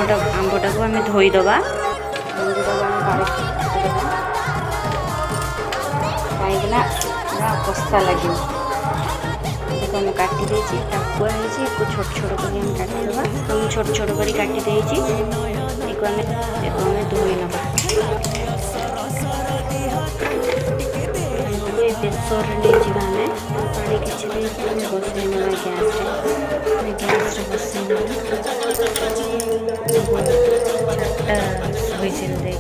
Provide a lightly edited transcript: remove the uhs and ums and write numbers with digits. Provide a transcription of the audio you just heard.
आंबटा को आम धोईदबा कहीं कषा लगे देखो मुझे काटी टाकुआ है छोट छोट कर काटिदबा तो मुझे छोट छोट कर काटी धोई नवा बेसर नहीं आम पानी किसी बसई ना गैस बसई चार्टा हुईसिल दे